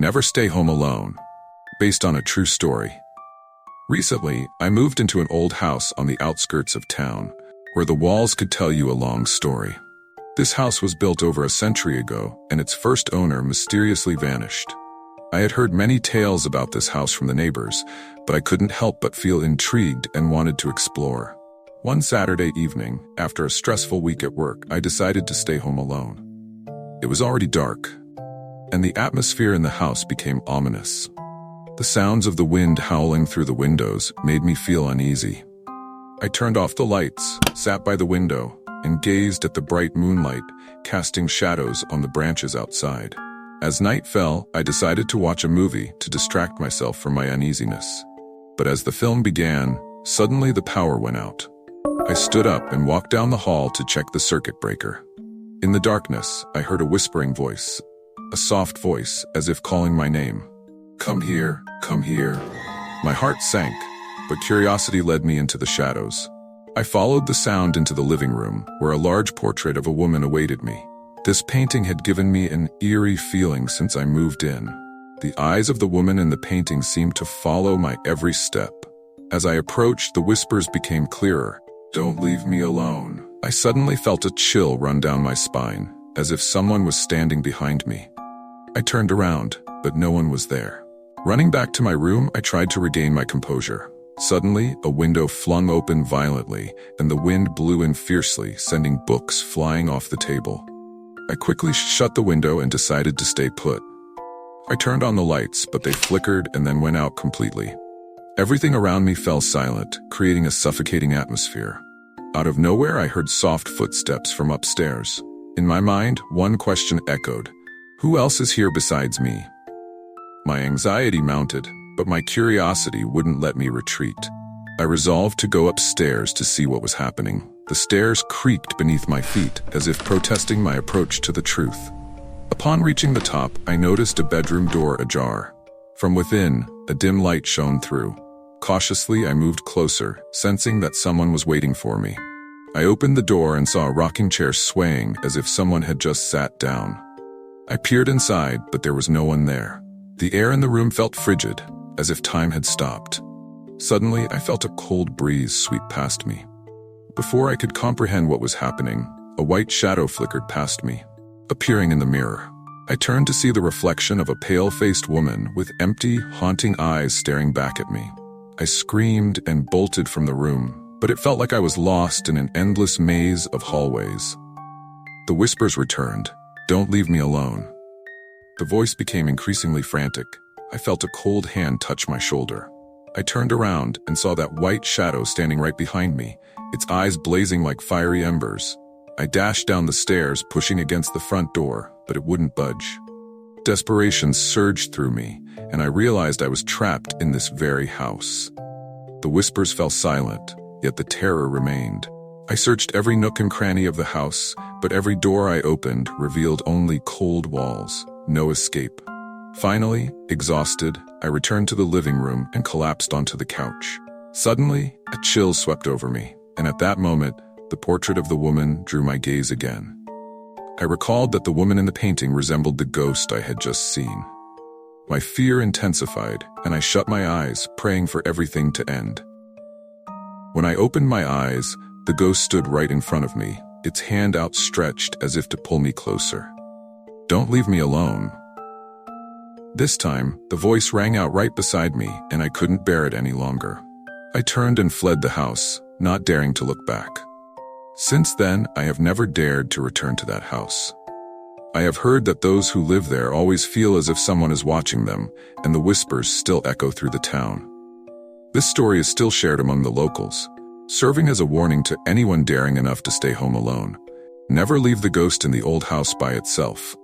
Never stay home alone, based on a true story. Recently, I moved into an old house on the outskirts of town, where the walls could tell you a long story. This house was built over a century ago, and its first owner mysteriously vanished. I had heard many tales about this house from the neighbors, but I couldn't help but feel intrigued and wanted to explore. One Saturday evening, after a stressful week at work, I decided to stay home alone. It was already dark, and the atmosphere in the house became ominous. The sounds of the wind howling through the windows made me feel uneasy. I turned off the lights, sat by the window, and gazed at the bright moonlight, casting shadows on the branches outside. As night fell, I decided to watch a movie to distract myself from my uneasiness. But as the film began, suddenly the power went out. I stood up and walked down the hall to check the circuit breaker. In the darkness, I heard a whispering voice, a soft voice as if calling my name. "Come here, come here." My heart sank, but curiosity led me into the shadows. I followed the sound into the living room, where a large portrait of a woman awaited me. This painting had given me an eerie feeling since I moved in. The eyes of the woman in the painting seemed to follow my every step. As I approached, the whispers became clearer. "Don't leave me alone." I suddenly felt a chill run down my spine, as if someone was standing behind me. I turned around, but no one was there. Running back to my room, I tried to regain my composure. Suddenly, a window flung open violently, and the wind blew in fiercely, sending books flying off the table. I quickly shut the window and decided to stay put. I turned on the lights, but they flickered and then went out completely. Everything around me fell silent, creating a suffocating atmosphere. Out of nowhere, I heard soft footsteps from upstairs. In my mind, one question echoed: who else is here besides me? My anxiety mounted, but my curiosity wouldn't let me retreat. I resolved to go upstairs to see what was happening. The stairs creaked beneath my feet, as if protesting my approach to the truth. Upon reaching the top, I noticed a bedroom door ajar. From within, a dim light shone through. Cautiously, I moved closer, sensing that someone was waiting for me. I opened the door and saw a rocking chair swaying as if someone had just sat down. I peered inside, but there was no one there. The air in the room felt frigid, as if time had stopped. Suddenly, I felt a cold breeze sweep past me. Before I could comprehend what was happening, a white shadow flickered past me, appearing in the mirror. I turned to see the reflection of a pale-faced woman with empty, haunting eyes staring back at me. I screamed and bolted from the room, but it felt like I was lost in an endless maze of hallways. The whispers returned. "Don't leave me alone." The voice became increasingly frantic. I felt a cold hand touch my shoulder. I turned around and saw that white shadow standing right behind me, its eyes blazing like fiery embers. I dashed down the stairs, pushing against the front door, but it wouldn't budge. Desperation surged through me, and I realized I was trapped in this very house. The whispers fell silent, yet the terror remained. I searched every nook and cranny of the house, but every door I opened revealed only cold walls, no escape. Finally, exhausted, I returned to the living room and collapsed onto the couch. Suddenly, a chill swept over me, and at that moment, the portrait of the woman drew my gaze again. I recalled that the woman in the painting resembled the ghost I had just seen. My fear intensified, and I shut my eyes, praying for everything to end. When I opened my eyes, the ghost stood right in front of me, its hand outstretched as if to pull me closer. "Don't leave me alone." This time, the voice rang out right beside me, and I couldn't bear it any longer. I turned and fled the house, not daring to look back. Since then, I have never dared to return to that house. I have heard that those who live there always feel as if someone is watching them, and the whispers still echo through the town. This story is still shared among the locals, serving as a warning to anyone daring enough to stay home alone. Never leave the ghost in the old house by itself.